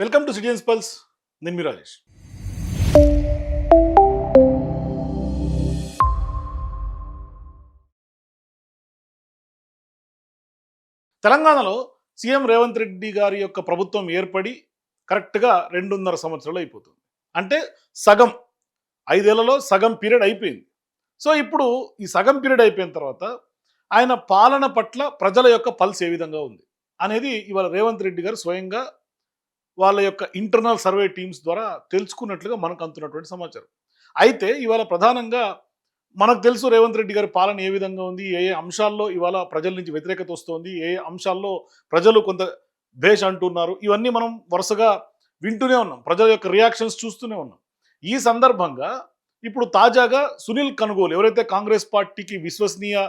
Welcome to citizens pulse. నేను మీ రాజేష్. తెలంగాణలో CM Revanth Reddy గారి యొక్క ప్రభుత్వం ఏర్పడి కరెక్ట్గా 2.5 సంవత్సరాలు అయిపోతుంది. అంటే సగం 5 ఏళ్లలో సగం పీరియడ్ అయిపోయింది. సో ఇప్పుడు ఈ సగం పీరియడ్ అయిపోయిన తర్వాత ఆయన పాలన పట్ల ప్రజల యొక్క పల్స్ ఏ విధంగా ఉంది అనేది ఇవాళ రేవంత్ రెడ్డి గారు స్వయంగా వాళ్ళ యొక్క ఇంటర్నల్ సర్వే టీమ్స్ ద్వారా తెలుసుకున్నట్లుగా మనకు అందుతున్నటువంటి సమాచారం. అయితే ఇవాళ ప్రధానంగా మనకు తెలుసు రేవంత్ రెడ్డి గారి పాలన ఏ విధంగా ఉంది, ఏ ఏ అంశాల్లో ఇవాళ ప్రజల నుంచి వ్యతిరేకత వస్తోంది, ఏ ఏ అంశాల్లో ప్రజలు కొంత భేష్ అంటున్నారు. ఇవన్నీ మనం వరుసగా వింటూనే ఉన్నాం, ప్రజల యొక్క రియాక్షన్స్ చూస్తూనే ఉన్నాం. ఈ సందర్భంగా ఇప్పుడు తాజాగా సునీల్ కనుగోలు ఎవరైతే కాంగ్రెస్ పార్టీకి విశ్వసనీయ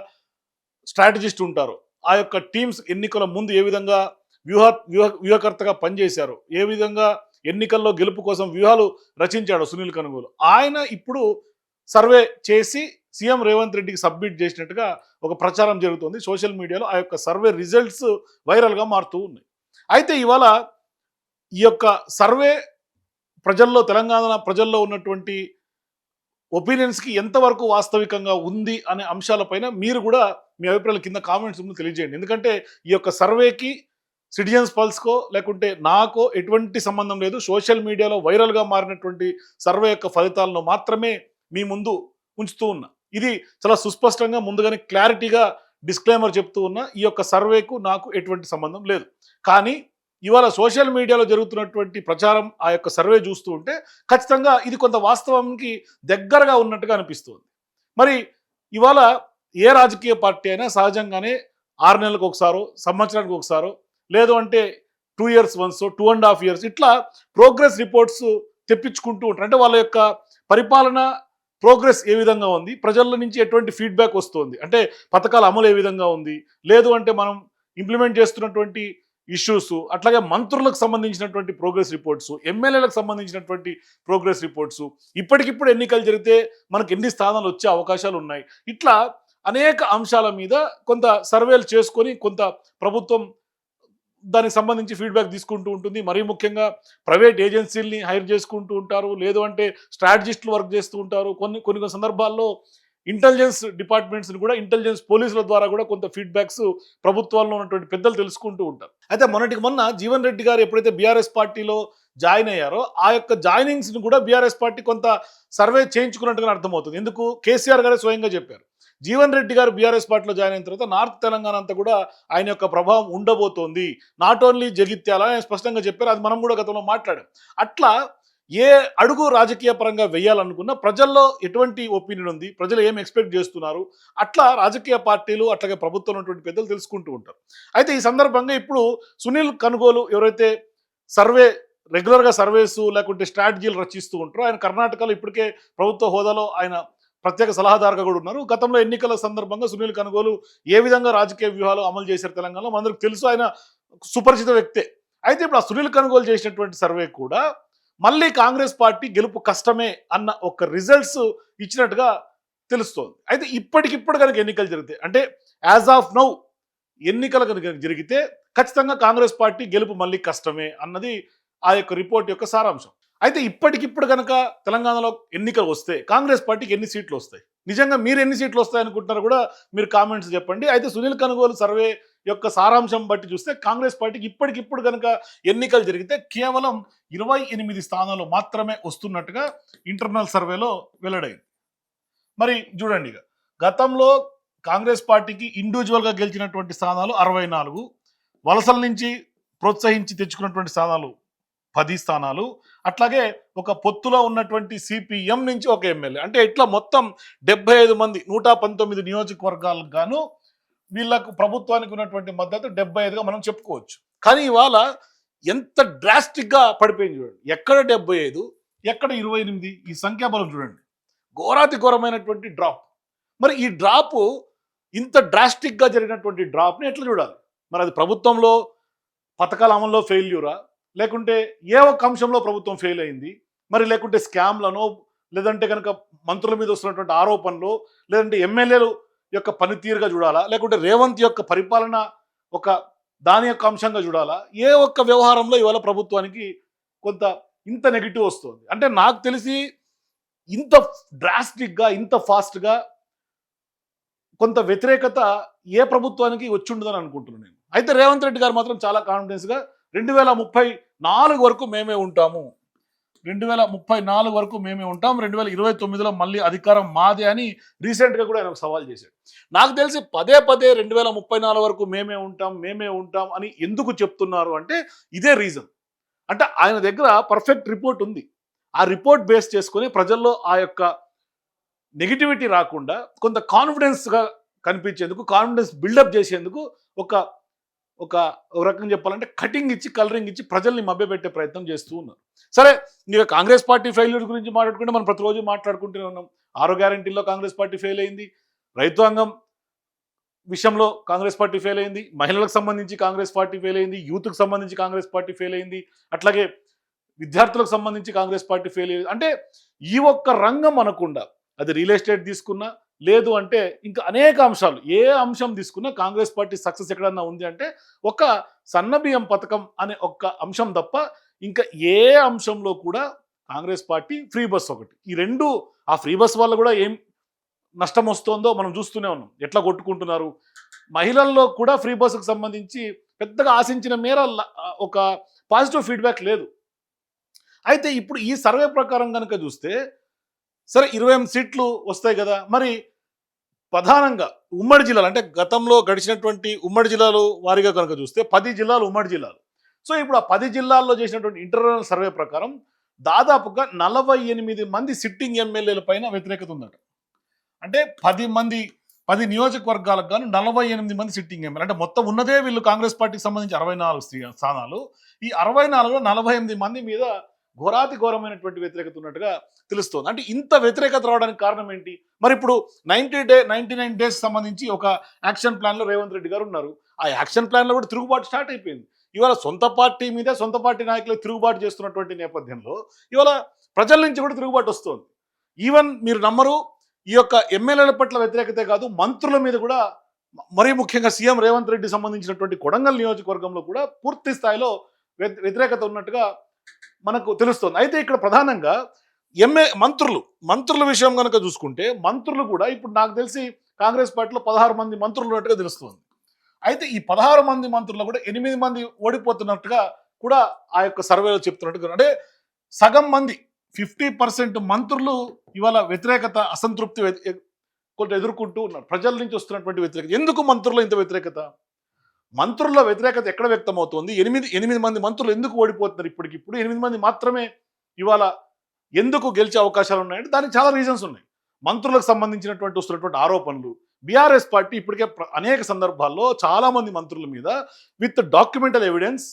స్ట్రాటజిస్ట్ ఉంటారో, ఆ యొక్క టీమ్స్ ఎన్నికల ముందు ఏ విధంగా వ్యూహకర్తగా పనిచేశారు, ఏ విధంగా ఎన్నికల్లో గెలుపు కోసం వ్యూహాలు రచించాడు సునీల్ కనుగోలు, ఆయన ఇప్పుడు సర్వే చేసి సీఎం రేవంత్ రెడ్డికి సబ్మిట్ చేసినట్టుగా ఒక ప్రచారం జరుగుతుంది సోషల్ మీడియాలో. ఆ యొక్క సర్వే రిజల్ట్స్ వైరల్గా మారుతూ ఉన్నాయి. అయితే ఇవాళ ఈ యొక్క సర్వే ప్రజల్లో, తెలంగాణ ప్రజల్లో ఉన్నటువంటి ఒపీనియన్స్కి ఎంతవరకు వాస్తవికంగా ఉంది అనే అంశాలపైన మీరు కూడా మీ అభిప్రాయాలు కింద కామెంట్స్ ముందు తెలియజేయండి. ఎందుకంటే ఈ యొక్క సర్వేకి సిటిజన్స్ పల్స్కో లేకుంటే నాకో ఎటువంటి సంబంధం లేదు. సోషల్ మీడియాలో వైరల్గా మారినటువంటి సర్వే యొక్క ఫలితాలను మాత్రమే మీ ముందు ఉంచుతూ ఉన్నా. ఇది చాలా సుస్పష్టంగా ముందుగానే క్లారిటీగా డిస్క్లైమర్ చెప్తూ ఉన్నా. ఈ యొక్క సర్వేకు నాకు ఎటువంటి సంబంధం లేదు. కానీ ఇవాళ సోషల్ మీడియాలో జరుగుతున్నటువంటి ప్రచారం, ఆ యొక్క సర్వే చూస్తూ ఉంటే ఖచ్చితంగా ఇది కొంత వాస్తవానికి దగ్గరగా ఉన్నట్టుగా అనిపిస్తుంది. మరి ఇవాళ ఏ రాజకీయ పార్టీ అయినా సహజంగానే 6 నెలలకు ఒకసారో, సంవత్సరానికి ఒకసారో, లేదు అంటే 2 ఇయర్స్ వన్స్, 2.5 ఇయర్స్ ఇట్లా ప్రోగ్రెస్ రిపోర్ట్స్ తెప్పించుకుంటూ ఉంటారు. అంటే వాళ్ళ యొక్క పరిపాలన ప్రోగ్రెస్ ఏ విధంగా ఉంది, ప్రజల నుంచి ఎటువంటి ఫీడ్బ్యాక్ వస్తుంది, అంటే పథకాల అమలు ఏ విధంగా ఉంది, లేదు అంటే మనం ఇంప్లిమెంట్ చేస్తున్నటువంటి ఇష్యూస్, అట్లాగే మంత్రులకు సంబంధించినటువంటి ప్రోగ్రెస్ రిపోర్ట్స్, ఎమ్మెల్యేలకు సంబంధించినటువంటి ప్రోగ్రెస్ రిపోర్ట్స్, ఇప్పటికిప్పుడు ఎన్నికలు జరిగితే మనకు ఎన్ని స్థానాలు వచ్చే అవకాశాలు ఉన్నాయి, ఇట్లా అనేక అంశాల మీద కొంత సర్వేలు చేసుకొని కొంత ప్రభుత్వం దానికి సంబంధించి ఫీడ్బ్యాక్ తీసుకుంటూ ఉంటుంది. మరీ ముఖ్యంగా ప్రైవేట్ ఏజెన్సీలని హైర్ చేసుకుంటూ ఉంటారు, లేదు అంటే స్ట్రాటజిస్టులు వర్క్ చేస్తూ ఉంటారు. కొన్ని కొన్ని సందర్భాల్లో ఇంటెలిజెన్స్ డిపార్ట్మెంట్స్ని కూడా, ఇంటెలిజెన్స్ పోలీసుల ద్వారా కూడా కొంత ఫీడ్బ్యాక్స్ ప్రభుత్వాల్లో ఉన్నటువంటి పెద్దలు తెలుసుకుంటూ ఉంటారు. అయితే మొన్నటికి మొన్న జీవన్ రెడ్డి గారు ఎప్పుడైతే బీఆర్ఎస్ పార్టీలో జాయిన్ అయ్యారో, ఆ యొక్క జాయినింగ్స్ని కూడా బీఆర్ఎస్ పార్టీ కొంత సర్వే చేయించుకున్నట్టుగా అర్థమవుతుంది. ఎందుకు, కేసీఆర్ గారే స్వయంగా చెప్పారు, జీవన్ రెడ్డి గారు బీఆర్ఎస్ పార్టీలో జాయిన్ అయిన తర్వాత నార్త్ తెలంగాణ అంతా కూడా ఆయన యొక్క ప్రభావం ఉండబోతోంది, నాట్ ఓన్లీ జగిత్యాల ఆయన స్పష్టంగా చెప్పారు. అది మనం కూడా గతంలో మాట్లాడాం. అట్లా ఏ అడుగు రాజకీయ పరంగా వేయాలనుకున్నా ప్రజల్లో ఎటువంటి ఒపీనియన్ ఉంది, ప్రజలు ఏం ఎక్స్పెక్ట్ చేస్తున్నారు, అట్లా రాజకీయ పార్టీలు అట్లాగే ప్రభుత్వం ఉన్నటువంటి పెద్దలు తెలుసుకుంటూ ఉంటారు. అయితే ఈ సందర్భంగా ఇప్పుడు సునీల్ కనుగోలు ఎవరైతే సర్వే రెగ్యులర్గా సర్వేస్ లేకుంటే స్ట్రాటజీలు రచిస్తూ ఉంటారో, ఆయన కర్ణాటకలో ఇప్పటికే ప్రభుత్వ హోదాలో ఆయన ప్రత్యేక సలహాదారుగా కూడా ఉన్నారు. గతంలో ఎన్నికల సందర్భంగా సునీల్ కనుగోలు ఏ విధంగా రాజకీయ వ్యూహాలు అమలు చేశారు తెలంగాణలో మనందరికి తెలుసు, ఆయన సుపరిచిత వ్యక్తే. అయితే ఇప్పుడు ఆ సునీల్ కనుగోలు చేసినటువంటి సర్వే కూడా మళ్ళీ కాంగ్రెస్ పార్టీ గెలుపు కష్టమే అన్న ఒక రిజల్ట్స్ ఇచ్చినట్టుగా తెలుస్తోంది. అయితే ఇప్పటికిప్పుడు కనుక ఎన్నికలు జరిగితే, అంటే యాజ్ ఆఫ్ నౌ ఎన్నికలు కనుక జరిగితే ఖచ్చితంగా కాంగ్రెస్ పార్టీ గెలుపు మళ్ళీ కష్టమే అన్నది ఆ యొక్క రిపోర్ట్ యొక్క సారాంశం. అయితే ఇప్పటికిప్పుడు కనుక తెలంగాణలో ఎన్నికలు వస్తే కాంగ్రెస్ పార్టీకి ఎన్ని సీట్లు వస్తాయి, నిజంగా మీరు ఎన్ని సీట్లు వస్తాయనుకుంటున్నారో కూడా మీరు కామెంట్స్ చెప్పండి. అయితే సునీల్ కనుగోలు సర్వే యొక్క సారాంశం బట్టి చూస్తే కాంగ్రెస్ పార్టీకి ఇప్పటికిప్పుడు కనుక ఎన్నికలు జరిగితే కేవలం 28 స్థానాలు మాత్రమే వస్తున్నట్టుగా ఇంటర్నల్ సర్వేలో వెల్లడైంది. మరి చూడండి, ఇక గతంలో కాంగ్రెస్ పార్టీకి ఇండివిజువల్గా గెలిచినటువంటి స్థానాలు 64, వలసల నుంచి ప్రోత్సహించి తెచ్చుకున్నటువంటి స్థానాలు 10 స్థానాలు, అట్లాగే ఒక పొత్తులో ఉన్నటువంటి సిపిఎం నుంచి ఒక ఎమ్మెల్యే, అంటే ఇట్లా మొత్తం 75 మంది 119 నియోజకవర్గాలకు గాను వీళ్ళకు ప్రభుత్వానికి ఉన్నటువంటి మద్దతు 75గా మనం చెప్పుకోవచ్చు. కానీ ఇవాళ ఎంత డ్రాస్టిక్గా పడిపోయింది చూడండి, ఎక్కడ 75, ఎక్కడ 28, ఈ సంఖ్యాబలం చూడండి, ఘోరాతి ఘోరమైనటువంటి డ్రాప్. మరి ఈ డ్రాపు, ఇంత డ్రాస్టిక్గా జరిగినటువంటి డ్రాప్ని ఎట్లా చూడాలి? మరి అది ప్రభుత్వంలో పథకాల అమల్లో ఫెయిల్యూరా, లేకుంటే ఏ ఒక్క అంశంలో ప్రభుత్వం ఫెయిల్ అయింది, మరి లేకుంటే స్కామ్లను, లేదంటే కనుక మంత్రుల మీద వస్తున్నటువంటి ఆరోపణలు, లేదంటే ఎమ్మెల్యేలు యొక్క పనితీరుగా చూడాలా, లేకుంటే రేవంత్ యొక్క పరిపాలన ఒక దాని యొక్క అంశంగా చూడాలా, ఏ ఒక్క వ్యవహారంలో ఇవాళ ప్రభుత్వానికి కొంత ఇంత నెగిటివ్ వస్తుంది. అంటే నాకు తెలిసి ఇంత డ్రాస్టిక్గా ఇంత ఫాస్ట్గా కొంత వ్యతిరేకత ఏ ప్రభుత్వానికి వచ్చి ఉండదని అనుకుంటున్నాను నేను. అయితే రేవంత్ రెడ్డి గారు మాత్రం చాలా కాన్ఫిడెన్స్గా 2034 వరకు మేమే ఉంటాము, 2034 వరకు మేమే ఉంటాం, 2029లో మళ్ళీ అధికారం మాదే అని రీసెంట్గా కూడా ఆయన ఒక సవాల్ చేశాడు. నాకు తెలిసి పదే పదే 2034 వరకు మేమే ఉంటాం అని ఎందుకు చెప్తున్నారు అంటే ఇదే రీజన్. అంటే ఆయన దగ్గర పర్ఫెక్ట్ రిపోర్ట్ ఉంది. ఆ రిపోర్ట్ బేస్ చేసుకొని ప్రజల్లో ఆ యొక్క నెగిటివిటీ రాకుండా కొంత కాన్ఫిడెన్స్గా కనిపించేందుకు, కాన్ఫిడెన్స్ బిల్డప్ చేసేందుకు ఒక ఒక రకంగా చెప్పాలంటే కటింగ్ ఇచ్చి కలరింగ్ ఇచ్చి ప్రజల్ని మభ్యపెట్టే ప్రయత్నం చేస్తూ ఉన్నారు. సరే, ఇక కాంగ్రెస్ పార్టీ ఫెయిల్యూర్ గురించి మాట్లాడుకుంటే మనం ప్రతిరోజు మాట్లాడుకుంటూనే ఉన్నాం. 6 గ్యారెంటీల్లో కాంగ్రెస్ పార్టీ ఫెయిల్ అయింది, రైతాంగం విషయంలో కాంగ్రెస్ పార్టీ ఫెయిల్ అయింది, మహిళలకు సంబంధించి కాంగ్రెస్ పార్టీ ఫెయిల్ అయింది, యూత్కి సంబంధించి కాంగ్రెస్ పార్టీ ఫెయిల్ అయింది, అట్లాగే విద్యార్థులకు సంబంధించి కాంగ్రెస్ పార్టీ ఫెయిల్ అయ్యింది. అంటే ఈ ఒక్క రంగం అనకుండా అది రియల్ ఎస్టేట్ తీసుకున్నా, లేదు అంటే ఇంకా అనేక అంశాలు, ఏ అంశం తీసుకున్నా కాంగ్రెస్ పార్టీ సక్సెస్ ఎక్కడన్నా ఉంది అంటే ఒక సన్నబియ్యం పథకం అనే ఒక్క అంశం తప్ప ఇంకా ఏ అంశంలో కూడా కాంగ్రెస్ పార్టీ ఫ్రీ బస్ ఒకటి, ఈ రెండు, ఆ ఫ్రీ బస్ వల్ల కూడా ఏం నష్టం వస్తుందో మనం చూస్తూనే ఉన్నాం, ఎట్లా కొట్టుకుంటున్నారు. మహిళల్లో కూడా ఫ్రీ బస్సుకు సంబంధించి పెద్దగా ఆశించిన మేర ఒక పాజిటివ్ ఫీడ్బ్యాక్ లేదు. అయితే ఇప్పుడు ఈ సర్వే ప్రకారం కనుక చూస్తే సరే 28 సీట్లు వస్తాయి కదా, మరి ప్రధానంగా ఉమ్మడి జిల్లాలు అంటే గతంలో గడిచినటువంటి ఉమ్మడి జిల్లాలు వారిగా కనుక చూస్తే 10 జిల్లాలు ఉమ్మడి జిల్లాలు. సో ఇప్పుడు ఆ 10 జిల్లాల్లో చేసినటువంటి ఇంటర్నల్ సర్వే ప్రకారం దాదాపుగా 48 మంది సిట్టింగ్ ఎమ్మెల్యేల పైన వ్యతిరేకత ఉందట. అంటే 10 నియోజకవర్గాలకు గాను 48 మంది సిట్టింగ్ ఎమ్మెల్యే, అంటే మొత్తం ఉన్నదే వీళ్ళు కాంగ్రెస్ పార్టీకి సంబంధించి 64 స్థానాలు. ఈ 64లో 48 మంది మీద ఘోరాతి ఘోరమైనటువంటి వ్యతిరేకత ఉన్నట్టుగా తెలుస్తోంది. అంటే ఇంత వ్యతిరేకత రావడానికి కారణం ఏంటి? మరి ఇప్పుడు 99 డేస్ సంబంధించి ఒక యాక్షన్ ప్లాన్లో రేవంత్ రెడ్డి గారు ఉన్నారు. ఆ యాక్షన్ ప్లాన్లో కూడా తిరుగుబాటు స్టార్ట్ అయిపోయింది. ఇవాళ సొంత పార్టీ మీద సొంత పార్టీ నాయకులు తిరుగుబాటు చేస్తున్నటువంటి నేపథ్యంలో ఇవాళ ప్రజల నుంచి కూడా తిరుగుబాటు వస్తుంది. ఈవెన్ మీరు నమ్మరు, ఈ యొక్క ఎమ్మెల్యేల పట్ల వ్యతిరేకతే కాదు, మంత్రుల మీద కూడా, మరీ ముఖ్యంగా సీఎం రేవంత్ రెడ్డి సంబంధించినటువంటి కొడంగల్ నియోజకవర్గంలో కూడా పూర్తి స్థాయిలో వ్యతిరేకత ఉన్నట్టుగా మనకు తెలుస్తుంది. అయితే ఇక్కడ ప్రధానంగా మంత్రుల విషయం కనుక చూసుకుంటే మంత్రులు కూడా ఇప్పుడు నాకు తెలిసి కాంగ్రెస్ పార్టీలో 16 మంది మంత్రులు ఉన్నట్టుగా తెలుస్తుంది. అయితే ఈ 16 మంది మంత్రులు కూడా 8 మంది ఓడిపోతున్నట్టుగా కూడా ఆ యొక్క సర్వేలో చెప్తున్నట్టుగా, అంటే సగం మంది 50% మంత్రులు ఇవాళ వ్యతిరేకత, అసంతృప్తి కొంత ఎదుర్కొంటూ ఉన్నారు. ప్రజల నుంచి వస్తున్నటువంటి వ్యతిరేకత. ఎందుకు మంత్రుల్లో ఇంత వ్యతిరేకత? మంత్రుల వ్యతిరేకత ఎక్కడ వ్యక్తమవుతోంది? 8 మంది మంత్రులు ఎందుకు ఓడిపోతున్నారు? ఇప్పటికిప్పుడు 8 మంది మాత్రమే ఇవాళ ఎందుకు గెలిచే అవకాశాలు ఉన్నాయంటే దానికి చాలా రీజన్స్ ఉన్నాయి. మంత్రులకు సంబంధించినటువంటి వస్తున్నటువంటి ఆరోపణలు, బీఆర్ఎస్ పార్టీ ఇప్పటికే అనేక సందర్భాల్లో చాలా మంది మంత్రుల మీద విత్ డాక్యుమెంటల్ ఎవిడెన్స్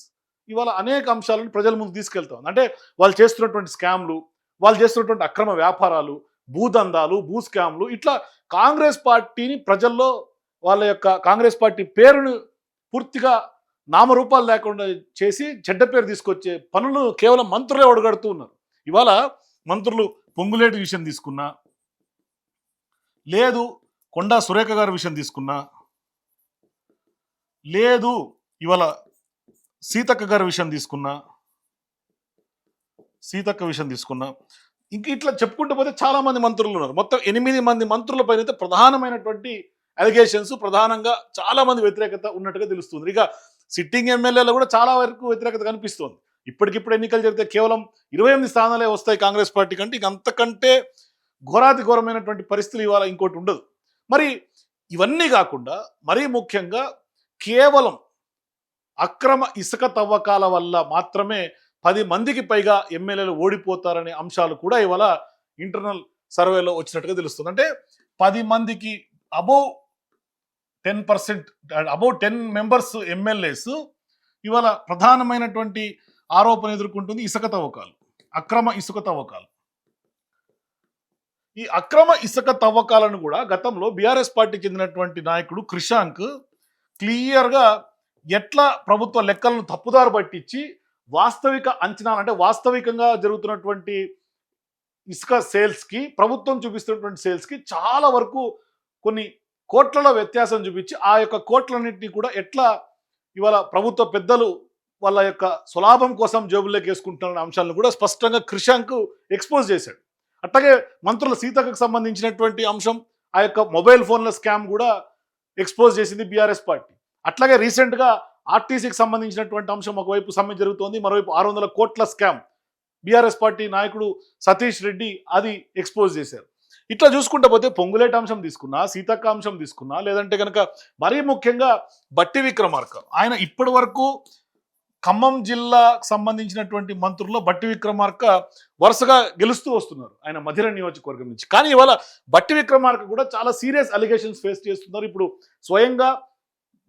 ఇవాళ అనేక అంశాలను ప్రజల ముందు తీసుకెళ్తాం. అంటే వాళ్ళు చేస్తున్నటువంటి స్కామ్లు, వాళ్ళు చేస్తున్నటువంటి అక్రమ వ్యాపారాలు, భూదందాలు, భూ స్కామ్లు, ఇట్లా కాంగ్రెస్ పార్టీని ప్రజల్లో వాళ్ళ యొక్క కాంగ్రెస్ పార్టీ పేరును పూర్తిగా నామరూపాలు లేకుండా చేసి చెడ్డ పేరు తీసుకొచ్చే పనులు కేవలం మంత్రులే ఒడగడుతూ ఉన్నారు. ఇవాళ మంత్రులు పొంగులేటి విషయం తీసుకున్నా, లేదు కొండా సురేఖ గారి విషయం తీసుకున్నా, లేదు ఇవాళ సీతక్క గారి విషయం తీసుకున్నా, ఇంక ఇట్లా చెప్పుకుంటూ పోతే చాలా మంది మంత్రులు ఉన్నారు. మొత్తం 8 మంది మంత్రుల పైన అయితే ప్రధానమైనటువంటి అలిగేషన్స్, ప్రధానంగా చాలా మంది వ్యతిరేకత ఉన్నట్టుగా తెలుస్తుంది. ఇక సిట్టింగ్ ఎమ్మెల్యేలు కూడా చాలా వరకు వ్యతిరేకత కనిపిస్తోంది. ఇప్పటికిప్పుడు ఎన్నికలు జరిగితే కేవలం 28 స్థానాలే వస్తాయి కాంగ్రెస్ పార్టీ కంటే, ఇక అంతకంటే ఘోరాతి ఘోరమైనటువంటి పరిస్థితులు ఇవాళ ఇంకోటి ఉండదు. మరి ఇవన్నీ కాకుండా మరీ ముఖ్యంగా కేవలం అక్రమ ఇసుక తవ్వకాల వల్ల మాత్రమే 10 మందికి పైగా ఎమ్మెల్యేలు ఓడిపోతారనే అంశాలు కూడా ఇవాళ ఇంటర్నల్ సర్వేలో వచ్చినట్టుగా తెలుస్తుంది. అంటే 10 మందికి అబౌవ్ 10%, అబౌవ్ 10 మెంబర్స్ ఎమ్మెల్యేస్ ఇవాళ ప్రధానమైనటువంటి ఆరోపణ ఎదుర్కొంటుంది ఇసుక తవ్వకాలు, అక్రమ ఇసుక తవ్వకాలు. ఈ అక్రమ ఇసుక తవ్వకాలను కూడా గతంలో బీఆర్ఎస్ పార్టీకి చెందినటువంటి నాయకుడు క్రిషాంక్ క్లియర్గా ఎట్లా ప్రభుత్వ లెక్కలను తప్పుదారు పట్టించి వాస్తవిక అంచనాలు, అంటే వాస్తవికంగా జరుగుతున్నటువంటి ఇసుక సేల్స్కి ప్రభుత్వం చూపిస్తున్నటువంటి సేల్స్కి చాలా వరకు కొన్ని కోట్లలో వ్యత్యాసం చూపించి ఆ యొక్క కోట్లన్నింటినీ కూడా ఎట్లా ఇవాళ ప్రభుత్వ పెద్దలు వాళ్ళ యొక్క స్వలాభం కోసం జేబుల్లోకి వేసుకుంటున్న అంశాలను కూడా స్పష్టంగా క్రిషాంక్ ఎక్స్పోజ్ చేశాడు. అట్లాగే మంత్రుల సీతకు సంబంధించినటువంటి అంశం, ఆ యొక్క మొబైల్ ఫోన్ల స్కామ్ కూడా ఎక్స్పోజ్ చేసింది బీఆర్ఎస్ పార్టీ. అట్లాగే రీసెంట్గా ఆర్టీసీకి సంబంధించినటువంటి అంశం, ఒకవైపు సమ్మె జరుగుతోంది, మరోవైపు 600 కోట్ల స్కామ్ బీఆర్ఎస్ పార్టీ నాయకుడు సతీష్ రెడ్డి అది ఎక్స్పోజ్ చేశారు. ఇట్లా చూసుకుంటా పోతే పొంగులేటి అంశం తీసుకున్నా, సీతక్క అంశం తీసుకున్నా, లేదంటే కనుక మరీ ముఖ్యంగా బట్టి విక్రమార్క, ఆయన ఇప్పటి వరకు ఖమ్మం జిల్లాకు సంబంధించినటువంటి మంత్రుల్లో బట్టి విక్రమార్క వరుసగా గెలుస్తూ వస్తున్నారు ఆయన మధిర నియోజకవర్గం నుంచి. కానీ ఇవాళ బట్టి విక్రమార్క కూడా చాలా సీరియస్ అలిగేషన్స్ ఫేస్ చేస్తున్నారు. ఇప్పుడు స్వయంగా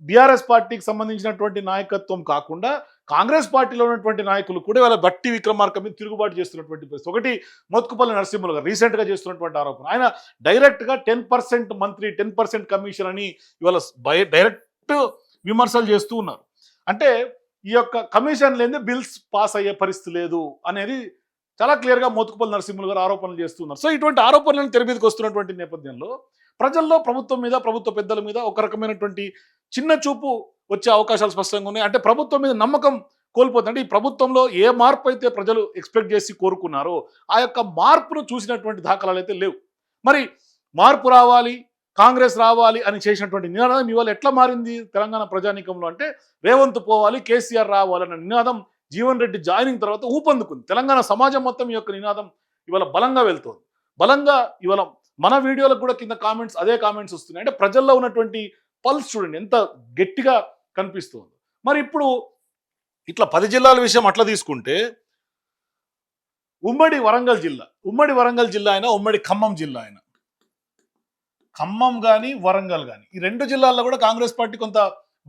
బీఆర్ఎస్ పార్టీకి సంబంధించినటువంటి నాయకత్వం కాకుండా కాంగ్రెస్ పార్టీలో ఉన్నటువంటి నాయకులు కూడా ఇవాళ బట్టి విక్రమార్క మీద తిరుగుబాటు చేస్తున్నటువంటి పరిస్థితి. ఒకటి మోత్కుపల్లి నరసింహులు గారు రీసెంట్గా చేస్తున్నటువంటి ఆరోపణ, ఆయన డైరెక్ట్గా 10% మంత్రి 10% కమిషన్ అని ఇవాళ డైరెక్ట్ విమర్శలు చేస్తూ ఉన్నారు. అంటే ఈ యొక్క కమిషన్ లేని బిల్స్ పాస్ అయ్యే పరిస్థితి లేదు అనేది చాలా క్లియర్గా మోత్కుపల్లి నరసింహులు గారు ఆరోపణలు చేస్తున్నారు. సో ఇటువంటి ఆరోపణలను తెర మీదకి వస్తున్నటువంటి నేపథ్యంలో ప్రజల్లో ప్రభుత్వం మీద, ప్రభుత్వ పెద్దల మీద ఒక రకమైనటువంటి చిన్న చూపు వచ్చే అవకాశాలు స్పష్టంగా ఉన్నాయి. అంటే ప్రభుత్వం మీద నమ్మకం కోల్పోతుంది. అంటే ఈ ప్రభుత్వంలో ఏ మార్పు అయితే ప్రజలు ఎక్స్పెక్ట్ చేసి కోరుకున్నారో ఆ యొక్క మార్పును చూసినటువంటి దాఖలాలు అయితే లేవు. మరి మార్పు రావాలి, కాంగ్రెస్ రావాలి అని చేసినటువంటి నినాదం ఇవాళ ఎట్లా మారింది తెలంగాణ ప్రజానీకంలో అంటే, రేవంత్ పోవాలి, కేసీఆర్ రావాలన్న నినాదం జీవన్ రెడ్డి జాయినింగ్ తర్వాత ఊపందుకుంది. తెలంగాణ సమాజం మొత్తం ఈ యొక్క నినాదం ఇవాళ బలంగా వెళ్తోంది. బలంగా ఇవాళ మన వీడియోలకు కూడా కింద కామెంట్స్ అదే కామెంట్స్ వస్తున్నాయి. అంటే ప్రజల్లో ఉన్నటువంటి పల్స్ చూడండి ఎంత గట్టిగా కనిపిస్తుంది. మరి ఇప్పుడు ఇట్లా 10 జిల్లాల విషయం అట్లా తీసుకుంటే, ఉమ్మడి వరంగల్ జిల్లా అయినా, ఉమ్మడి ఖమ్మం జిల్లా అయినా, ఖమ్మం కానీ వరంగల్ కానీ ఈ 2 జిల్లాల్లో కూడా కాంగ్రెస్ పార్టీ కొంత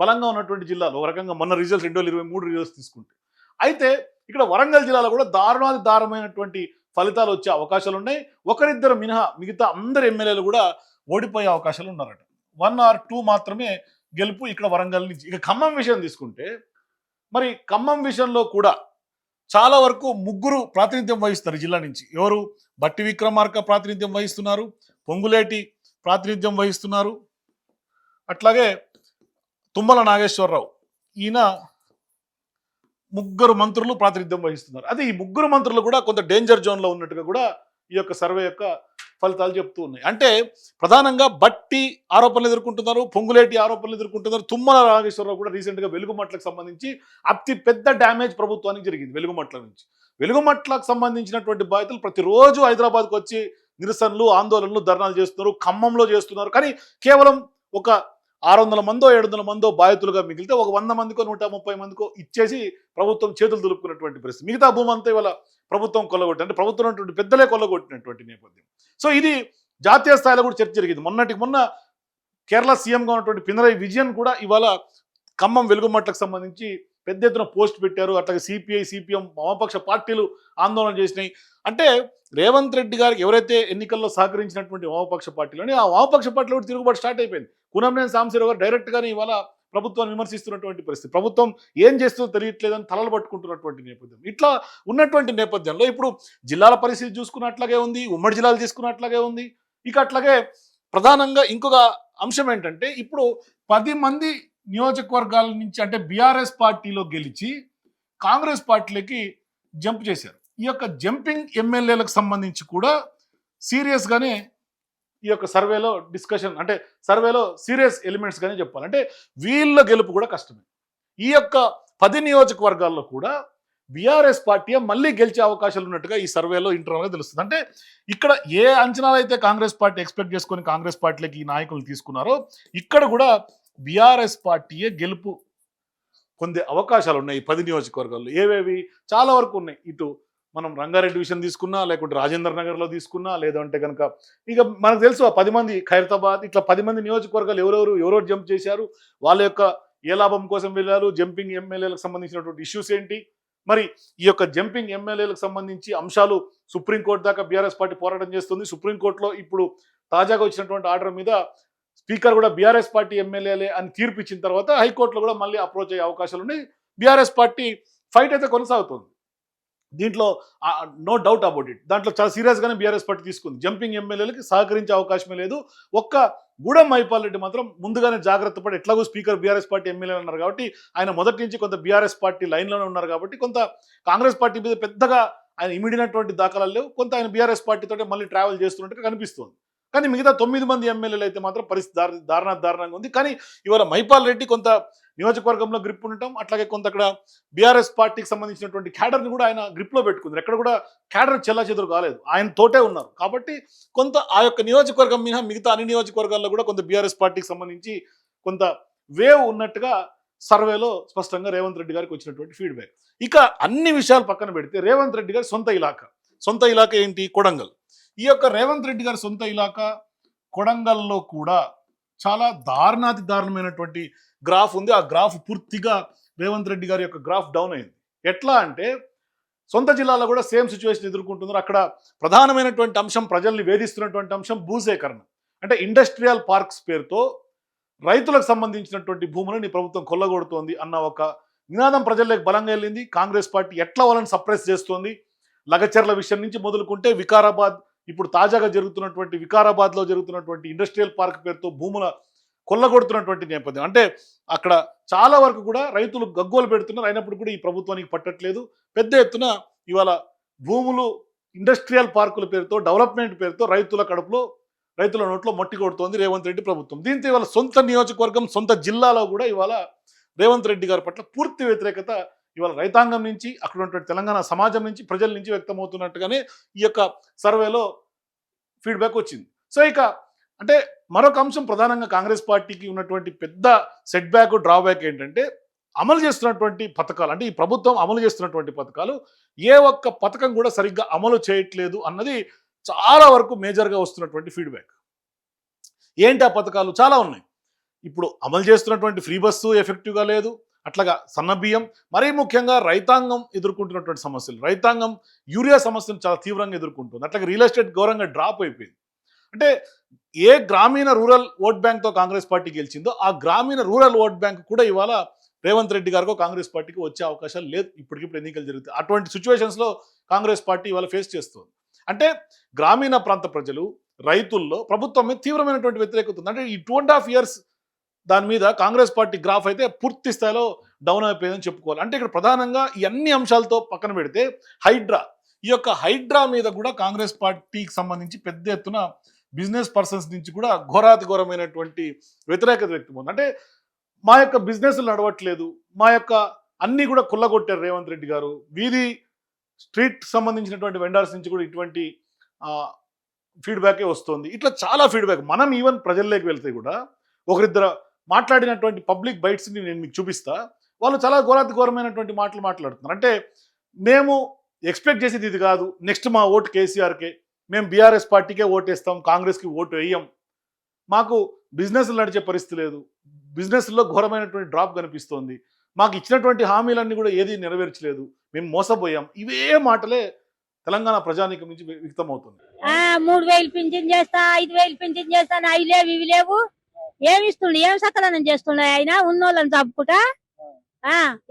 బలంగా ఉన్నటువంటి జిల్లాలు. ఒక రకంగా మొన్న రిజల్ట్స్ 2023 రిజల్ట్స్ తీసుకుంటే, అయితే ఇక్కడ వరంగల్ జిల్లాలో కూడా దారుణమైనటువంటి ఫలితాలు వచ్చే అవకాశాలు ఉన్నాయి. ఒకరిద్దరు మినహా మిగతా అందరు ఎమ్మెల్యేలు కూడా ఓడిపోయే అవకాశాలు ఉన్నారట. 1 or 2 మాత్రమే గెలుపు ఇక్కడ వరంగల్ నుంచి. ఇక ఖమ్మం విషయం తీసుకుంటే, మరి ఖమ్మం విషయంలో కూడా చాలా వరకు ముగ్గురు ప్రాతినిధ్యం వహిస్తారు జిల్లా నుంచి. ఎవరు? బట్టి విక్రమార్క ప్రాతినిధ్యం వహిస్తున్నారు, పొంగులేటి ప్రాతినిధ్యం వహిస్తున్నారు, అట్లాగే తుమ్మల నాగేశ్వరరావు, ఈయన ముగ్గురు మంత్రులు ప్రాతినిధ్యం వహిస్తున్నారు. అదే ఈ ముగ్గురు మంత్రులు కూడా కొంత డేంజర్ జోన్లో ఉన్నట్టుగా కూడా ఈ యొక్క సర్వే యొక్క ఫలితాలు చెప్తూ ఉన్నాయి. అంటే ప్రధానంగా బట్టి ఆరోపణలు ఎదుర్కొంటున్నారు, పొంగులేటి ఆరోపణలు ఎదుర్కొంటున్నారు, తుమ్మల నాగేశ్వరరావు కూడా రీసెంట్గా వెలుగుమట్లకు సంబంధించి అతి పెద్ద డ్యామేజ్ ప్రభుత్వానికి జరిగింది. వెలుగుమట్ల నుంచి, వెలుగుమట్లకు సంబంధించినటువంటి బాధితులు ప్రతిరోజు హైదరాబాద్కు వచ్చి నిరసనలు, ఆందోళనలు, ధర్నాలు చేస్తున్నారు, ఖమ్మంలో చేస్తున్నారు. కానీ కేవలం ఒక 600 మందో 700 మందో బాధితులుగా మిగిలితే ఒక 100 మందికో 130 మందికో ఇచ్చేసి ప్రభుత్వం చేతులు దులుపుకున్నటువంటి పరిస్థితి. మిగతా భూమి అంతా ఇవాళ ప్రభుత్వం కొల్లగొట్టి, అంటే ప్రభుత్వం ఉన్నటువంటి పెద్దలే కొల్లగొట్టినటువంటి నేపథ్యం. సో ఇది జాతీయ స్థాయిలో కూడా చర్చ జరిగింది. మొన్న కేరళ సీఎంగా ఉన్నటువంటి పినరయి విజయన్ కూడా ఇవాళ ఖమ్మం వెలుగుమట్లకు సంబంధించి పెద్ద ఎత్తున పోస్ట్ పెట్టారు. అట్లాగే సిపిఐ, సిపిఎం, వామపక్ష పార్టీలు ఆందోళన చేసినాయి. అంటే రేవంత్ రెడ్డి గారికి ఎవరైతే ఎన్నికల్లో సహకరించినటువంటి వామపక్ష పార్టీలని, ఆ వామపక్ష పార్టీలో కూడా తిరుగుబాటు స్టార్ట్ అయిపోయింది. కూనంనేని సాంబశివరావు గారు డైరెక్ట్గానే ఇవాళ ప్రభుత్వాన్ని విమర్శిస్తున్నటువంటి పరిస్థితి. ప్రభుత్వం ఏం చేస్తుందో తెలియట్లేదని తలలు పట్టుకుంటున్నటువంటి నేపథ్యం. ఇట్లా ఉన్నటువంటి నేపథ్యంలో ఇప్పుడు జిల్లాల పరిస్థితి చూసుకున్నట్లాగే ఉంది, ఉమ్మడి జిల్లాలు తీసుకున్నట్లాగే ఉంది. ఇక అట్లాగే ప్రధానంగా ఇంకొక అంశం ఏంటంటే, ఇప్పుడు 10 మంది నియోజకవర్గాల నుంచి అంటే బీఆర్ఎస్ పార్టీలో గెలిచి కాంగ్రెస్ పార్టీలోకి జంప్ చేశారు. ఈ యొక్క జంపింగ్ ఎమ్మెల్యేలకు సంబంధించి కూడా సీరియస్గానే ఈ యొక్క సర్వేలో డిస్కషన్, అంటే సర్వేలో సీరియస్ ఎలిమెంట్స్ గానే చెప్పాలి. అంటే వీళ్ళ గెలుపు కూడా కష్టమే. ఈ యొక్క 10 నియోజకవర్గాల్లో కూడా బీఆర్ఎస్ పార్టీ మళ్ళీ గెలిచే అవకాశాలు ఉన్నట్టుగా ఈ సర్వేలో ఇంటర్నల్గా తెలుస్తుంది. అంటే ఇక్కడ ఏ అంచనాలు అయితే కాంగ్రెస్ పార్టీ ఎక్స్పెక్ట్ చేసుకొని కాంగ్రెస్ పార్టీలోకి ఈ నాయకులు తీసుకున్నారో, ఇక్కడ కూడా బీఆర్ఎస్ పార్టీయే గెలుపు పొందే అవకాశాలు ఉన్నాయి. 10 నియోజకవర్గాల్లో ఏవేవి చాలా వరకు ఉన్నాయి. ఇటు మనం రంగారెడ్డి విషయం తీసుకున్నా, లేకుంటే రాజేంద్ర నగర్లో తీసుకున్నా, లేదంటే కనుక ఇక మనకు తెలుసు ఆ 10 మంది ఖైరతాబాద్, ఇట్లా 10 మంది నియోజకవర్గాలు ఎవరెవరు జంప్ చేశారు, వాళ్ళ యొక్క ఏ లాభం కోసం వెళ్ళారు, జంపింగ్ ఎమ్మెల్యేలకు సంబంధించినటువంటి ఇష్యూస్ ఏంటి, మరి ఈ యొక్క జంపింగ్ ఎమ్మెల్యేలకు సంబంధించి అంశాలు సుప్రీంకోర్టు దాకా బీఆర్ఎస్ పార్టీ పోరాటం చేస్తుంది. సుప్రీంకోర్టులో ఇప్పుడు తాజాగా వచ్చినటువంటి ఆర్డర్ మీద స్పీకర్ కూడా బీఆర్ఎస్ పార్టీ ఎమ్మెల్యేలే అని తీర్పు ఇచ్చిన తర్వాత హైకోర్టులో కూడా మళ్ళీ అప్రోచ్ అయ్యే అవకాశాలు ఉన్నాయి. బీఆర్ఎస్ పార్టీ ఫైట్ అయితే కొనసాగుతుంది. దీంట్లో నో డౌట్ అబౌట్ ఇట్. దాంట్లో చాలా సీరియస్గానే బీఆర్ఎస్ పార్టీ తీసుకుంది. జంపింగ్ ఎమ్మెల్యేలకి సహకరించే అవకాశమే లేదు. ఒక్క గూడెం మైపాల్ రెడ్డి మాత్రం ముందుగానే జాగ్రత్త పడి ఎట్లాగో స్పీకర్ బీఆర్ఎస్ పార్టీ ఎమ్మెల్యే ఉన్నారు కాబట్టి ఆయన మొదటి నుంచి కొంత బీఆర్ఎస్ పార్టీ లైన్లోనే ఉన్నారు కాబట్టి కొంత కాంగ్రెస్ పార్టీ మీద పెద్దగా ఆయన ఇమిడినటువంటి దాఖలాలు లేవు. కొంత ఆయన బీఆర్ఎస్ పార్టీతో మళ్ళీ ట్రావెల్ చేస్తున్నట్టు కనిపిస్తుంది. కానీ మిగతా 9 మంది ఎమ్మెల్యేలు అయితే మాత్రం పరిస్థితి దారుణంగా ఉంది. కానీ ఇవాళ మైపాల్ రెడ్డి కొంత నియోజకవర్గంలో గ్రిప్ ఉండటం, అట్లాగే కొంత అక్కడ బీఆర్ఎస్ పార్టీకి సంబంధించినటువంటి క్యాడర్ని కూడా ఆయన గ్రిప్లో పెట్టుకుంది. ఎక్కడ కూడా క్యాడర్ చెల్లాచెదురు కాలేదు, ఆయన తోటే ఉన్నారు. కాబట్టి కొంత ఆ యొక్క నియోజకవర్గం మినహా మిగతా అన్ని నియోజకవర్గాల్లో కూడా కొంత బీఆర్ఎస్ పార్టీకి సంబంధించి కొంత వేవ్ ఉన్నట్టుగా సర్వేలో స్పష్టంగా రేవంత్ రెడ్డి గారికి వచ్చినటువంటి ఫీడ్బ్యాక్. ఇక అన్ని విషయాలు పక్కన పెడితే రేవంత్ రెడ్డి గారి సొంత ఇలాకా ఏంటి? కొడంగల్. ఈ యొక్క రేవంత్ రెడ్డి గారి సొంత ఇలాకా కొడంగల్లో కూడా చాలా దారుణమైనటువంటి గ్రాఫ్ ఉంది. ఆ గ్రాఫ్ పూర్తిగా రేవంత్ రెడ్డి గారి యొక్క గ్రాఫ్ డౌన్ అయింది. ఎట్లా అంటే సొంత జిల్లాలో కూడా సేమ్ సిచ్యువేషన్ ఎదుర్కొంటున్నారు. అక్కడ ప్రధానమైనటువంటి అంశం, ప్రజల్ని వేధిస్తున్నటువంటి అంశం భూసేకరణ. అంటే ఇండస్ట్రియల్ పార్క్స్ పేరుతో రైతులకు సంబంధించినటువంటి భూములను ఈ ప్రభుత్వం కొల్లగొడుతోంది అన్న ఒక నినాదం ప్రజల్లోకి బలంగా వెళ్ళింది. కాంగ్రెస్ పార్టీ ఎట్లా వాళ్ళని సప్రెస్ చేస్తోంది. లగచర్ల విషయం నుంచి మొదలుకుంటే వికారాబాద్, ఇప్పుడు తాజాగా వికారాబాద్లో జరుగుతున్నటువంటి ఇండస్ట్రియల్ పార్క్ పేరుతో భూముల కొల్లగొడుతున్నటువంటి నేపథ్యం. అంటే అక్కడ చాలా వరకు కూడా రైతులు గగ్గోలు పెడుతున్నారు. అయినప్పుడు కూడా ఈ ప్రభుత్వానికి పట్టట్లేదు. పెద్ద ఎత్తున ఇవాళ భూములు ఇండస్ట్రియల్ పార్కుల పేరుతో, డెవలప్మెంట్ పేరుతో రైతుల నోట్లో మట్టి కొడుతోంది రేవంత్ రెడ్డి ప్రభుత్వం. దీంతో ఇవాళ సొంత నియోజకవర్గం, సొంత జిల్లాలో కూడా ఇవాళ రేవంత్ రెడ్డి గారి పట్ల పూర్తి వ్యతిరేకత ఇవాళ రైతాంగం నుంచి, అక్కడ ఉన్నటువంటి తెలంగాణ సమాజం నుంచి, ప్రజల నుంచి వ్యక్తమవుతున్నట్టుగానే ఈ యొక్క సర్వేలో ఫీడ్బ్యాక్ వచ్చింది. సో ఇక అంటే మరొక అంశం, ప్రధానంగా కాంగ్రెస్ పార్టీకి ఉన్నటువంటి పెద్ద సెట్ బ్యాక్, డ్రాబ్యాక్ ఏంటంటే అమలు చేస్తున్నటువంటి పథకాలు. అంటే ఈ ప్రభుత్వం అమలు చేస్తున్నటువంటి పథకాలు ఏ ఒక్క పథకం కూడా సరిగ్గా అమలు చేయట్లేదు అన్నది చాలా వరకు మేజర్గా వస్తున్నటువంటి ఫీడ్బ్యాక్. ఏంటి ఆ పథకాలు? చాలా ఉన్నాయి. ఇప్పుడు అమలు చేస్తున్నటువంటి ఫ్రీ బస్సు ఎఫెక్టివ్గా లేదు. అట్లాగా సన్నబియ్యం, మరీ ముఖ్యంగా రైతాంగం ఎదుర్కొంటున్నటువంటి సమస్యలు. రైతాంగం యూరియా సమస్యను చాలా తీవ్రంగా ఎదుర్కొంటుంది. అట్లాగే రియల్ ఎస్టేట్ ఘోరంగా డ్రాప్ అయిపోయింది. అంటే ఏ గ్రామీణ రూరల్ ఓట్ బ్యాంక్తో కాంగ్రెస్ పార్టీ గెలిచిందో ఆ గ్రామీణ రూరల్ ఓట్ బ్యాంక్ కూడా ఇవాళ రేవంత్ రెడ్డి గారికో కాంగ్రెస్ పార్టీకి వచ్చే అవకాశాలు లేదు. ఇప్పటికిప్పుడు ఎన్నికలు జరుగుతాయి. అటువంటి సిచ్యువేషన్స్లో కాంగ్రెస్ పార్టీ ఇవాళ ఫేస్ చేస్తుంది. అంటే గ్రామీణ ప్రాంత ప్రజలు, రైతుల్లో ప్రభుత్వం మీద తీవ్రమైనటువంటి వ్యతిరేకత ఉంది. అంటే ఈ 2.5 years దాని మీద కాంగ్రెస్ పార్టీ గ్రాఫ్ అయితే పూర్తి స్థాయిలో డౌన్ అయిపోయిందని చెప్పుకోవాలి. అంటే ఇక్కడ ప్రధానంగా ఈ అన్ని అంశాలతో పక్కన పెడితే ఈ యొక్క హైడ్రా మీద కూడా కాంగ్రెస్ పార్టీకి సంబంధించి పెద్ద ఎత్తున బిజినెస్ పర్సన్స్ నుంచి కూడా ఘోరమైనటువంటి వ్యతిరేకత వ్యక్తమవుతుంది. అంటే మా యొక్క బిజినెస్లు నడవట్లేదు, మా యొక్క అన్నీ కూడా కుల్లగొట్టారు రేవంత్ రెడ్డి గారు. స్ట్రీట్ సంబంధించినటువంటి వెండర్స్ నుంచి కూడా ఇటువంటి ఫీడ్బ్యాకే వస్తుంది. ఇట్లా చాలా ఫీడ్బ్యాక్. మనం ఈవెన్ ప్రజల్లోకి వెళ్తే కూడా ఒకరిద్దరు మాట్లాడినటువంటి పబ్లిక్ బైట్స్ని నేను మీకు చూపిస్తా. వాళ్ళు చాలా ఘోరమైనటువంటి మాటలు మాట్లాడుతున్నారు. అంటే మేము ఎక్స్పెక్ట్ చేసేది ఇది కాదు, నెక్స్ట్ మా ఓటు కేసీఆర్కే, మేము బీఆర్ఎస్ పార్టీకే ఓటేస్తాం, కాంగ్రెస్కి ఓటు వేయం, మాకు బిజినెస్లు నడిచే పరిస్థితి లేదు, బిజినెస్లో ఘోరమైనటువంటి డ్రాప్ కనిపిస్తోంది, మాకు ఇచ్చినటువంటి హామీలన్నీ కూడా ఏది నెరవేర్చలేదు, మేము మోసపోయాం. ఇవే మాటలే తెలంగాణ ప్రజానీకం నుంచి వ్యక్తమవుతుంది. 3000 పింఛన్ చేస్తా, 5000 పింఛన్ చేస్తాను, అవి లేవు ఇవి లేవు, ఏమి ఇస్తుండు, ఏం సకలనం చేస్తుండే ఆయన ఉన్నోళ్ళని చంపుకుంటా.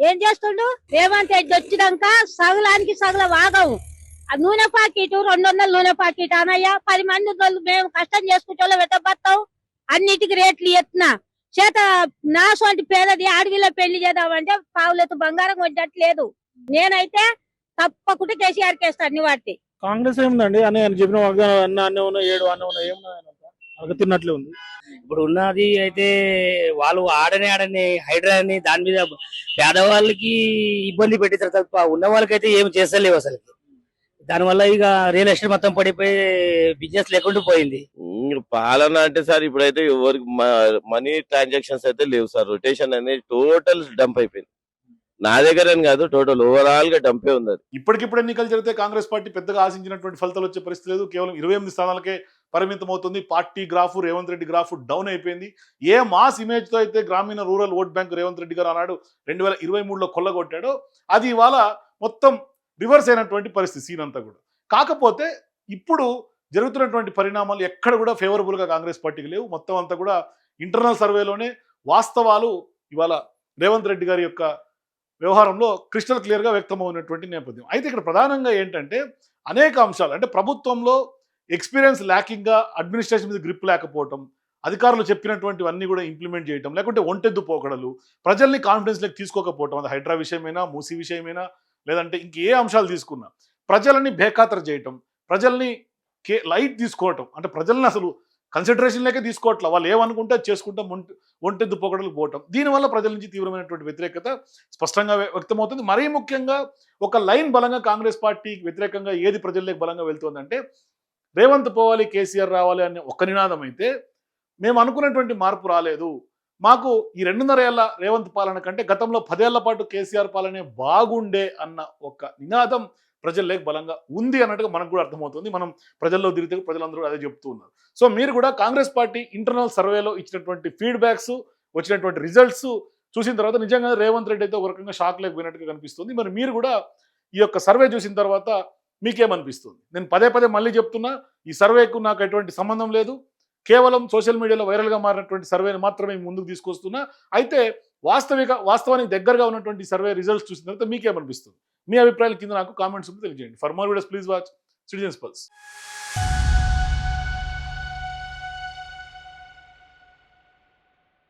ఏం చేస్తుండు రేవంత్ రెడ్డి వచ్చినాక సగలానికి సగల వాగవు. నూనె పాకెట్ 200 నూనె పాకెట్ అనయ్య 10 మంది మేము కష్టం చేసుకుంటే వెతబత్తాం. అన్నిటికి రేట్లు ఎత్తున చేత నాసోంటి పేదది అడవిలో పెళ్లి చేద్దామంటే పావులెత్తు బంగారం కొట్టట్లేదు. నేనైతే తప్పకుండా కేసీఆర్ కేస్తాను అన్ని వాటి. కాంగ్రెస్ ఏముందండి అని ఆయన చెప్పిన అన్న అన్నీ ఉన్నాయి, 7 అన్న ఉన్నాయి, ఏమున్నాయి అడుగుతున్నట్లే ఉంది. ఇప్పుడు ఉన్నది అయితే వాళ్ళు ఆడని హైడ్రా అని దాని మీద పేదవాళ్ళకి ఇబ్బంది పెట్టిస్తారు తప్ప ఉన్న వాళ్ళకైతే ఏమి చేస్తలేవు అసలు. దానివల్ల ఇక రియల్ ఎస్టేట్ మొత్తం పడిపోయి బిజినెస్ లేకుండా పోయింది. పాలన అంటే సార్ ఇప్పుడైతే ఎవరికి మనీ ట్రాన్సాక్షన్స్ అయితే లేవు సార్. రొటేషన్ అనేది టోటల్ డంప్ అయిపోయింది. నా దగ్గర కాదు, టోటల్ ఓవరాల్ గా డంపే ఉంది. ఇప్పటికిప్పుడు ఎన్నికలు జరిగితే కాంగ్రెస్ పార్టీ పెద్దగా ఆశించినటువంటి ఫలితాలు వచ్చే పరిస్థితి లేదు. కేవలం 28 స్థానాలకే పరిమితం అవుతుంది. Party graph, Revanth Reddy graph down అయిపోయింది. ఏ మాస్ ఇమేజ్ తో అయితే గ్రామీణ rural vote bank Revanth Reddy గారు అన్నాడు 2023లో కొల్లగొట్టాడో అది ఇవాళ మొత్తం రివర్స్ అయినటువంటి పరిస్థితి సీన్ అంతా కూడా. కాకపోతే ఇప్పుడు జరుగుతున్నటువంటి పరిణామాలు ఎక్కడ కూడా ఫేవరబుల్ గా కాంగ్రెస్ పార్టీకి లేవు. మొత్తం అంతా కూడా ఇంటర్నల్ సర్వేలోనే వాస్తవాలు ఇవాళ రేవంత్ రెడ్డి గారి యొక్క వ్యవహారంలో క్రిస్టల్ క్లియర్గా వ్యక్తమవుతున్నటువంటి నేపథ్యం. అయితే ఇక్కడ ప్రధానంగా ఏంటంటే అనేక అంశాలు, అంటే ప్రభుత్వంలో ఎక్స్పీరియన్స్ ల్యాకింగ్గా, అడ్మినిస్ట్రేషన్ మీద గ్రిప్ లేకపోవటం, అధికారులు చెప్పినటువంటివన్నీ కూడా ఇంప్లిమెంట్ చేయటం, లేకుంటే ఒంటెద్దు పోకడలు, ప్రజల్ని కాన్ఫిడెన్స్లోకి తీసుకోకపోవటం, అది హైడ్రా విషయమైనా, మూసీ విషయమైనా, లేదంటే ఇంకే అంశాలు తీసుకున్నా ప్రజలని బేఖాతరు చేయటం, ప్రజల్ని లైట్ తీసుకోవటం, అంటే ప్రజల్ని అసలు కన్సిడరేషన్లోకే తీసుకోవట్లే, వాళ్ళు ఏమనుకుంటే అది చేసుకుంటాం, ఒంటెద్దు పోకడలకు పోవటం. దీనివల్ల ప్రజల నుంచి తీవ్రమైనటువంటి వ్యతిరేకత స్పష్టంగా వ్యక్తమవుతుంది. మరీ ముఖ్యంగా ఒక లైన్ బలంగా కాంగ్రెస్ పార్టీకి వ్యతిరేకంగా ఏది ప్రజల్లోకి బలంగా వెళ్తుందంటే రేవంత్ పోవాలి, కేసీఆర్ రావాలి అనే ఒక్క నినాదం అయితే, మేము అనుకున్నటువంటి మార్పు రాలేదు, మాకు ఈ 2.5 ఏళ్ల రేవంత్ పాలన కంటే గతంలో 10 ఏళ్ల పాటు కేసీఆర్ పాలనే బాగుండే అన్న ఒక నినాదం ప్రజల్లోకి బలంగా ఉంది అన్నట్టుగా మనకు కూడా అర్థమవుతుంది. మనం ప్రజల్లో తిరిగితే ప్రజలందరూ అదే చెప్తూ ఉన్నారు. సో మీరు కూడా కాంగ్రెస్ పార్టీ ఇంటర్నల్ సర్వేలో ఇచ్చినటువంటి ఫీడ్బ్యాక్స్, వచ్చినటువంటి రిజల్ట్స్ చూసిన తర్వాత నిజంగా రేవంత్ రెడ్డి అయితే ఒక రకంగా షాక్ లేకపోయినట్టుగా కనిపిస్తుంది. మరి మీరు కూడా ఈ యొక్క సర్వే చూసిన తర్వాత మీకేమనిపిస్తుంది? నేను పదే పదే మళ్ళీ చెప్తున్నా, ఈ సర్వేకు నాకు ఎటువంటి సంబంధం లేదు, కేవలం సోషల్ మీడియాలో వైరల్గా మారినటువంటి సర్వేని మాత్రమే ముందుకు తీసుకొస్తున్నా. అయితే వాస్తవానికి దగ్గరగా ఉన్నటువంటి సర్వే రిజల్ట్స్ చూసిన తర్వాత మీకేమనిపిస్తుంది? మీ అభిప్రాయాలు కింద నాకు కామెంట్స్ తెలియజేయండి. For more videos please watch citizens pulse.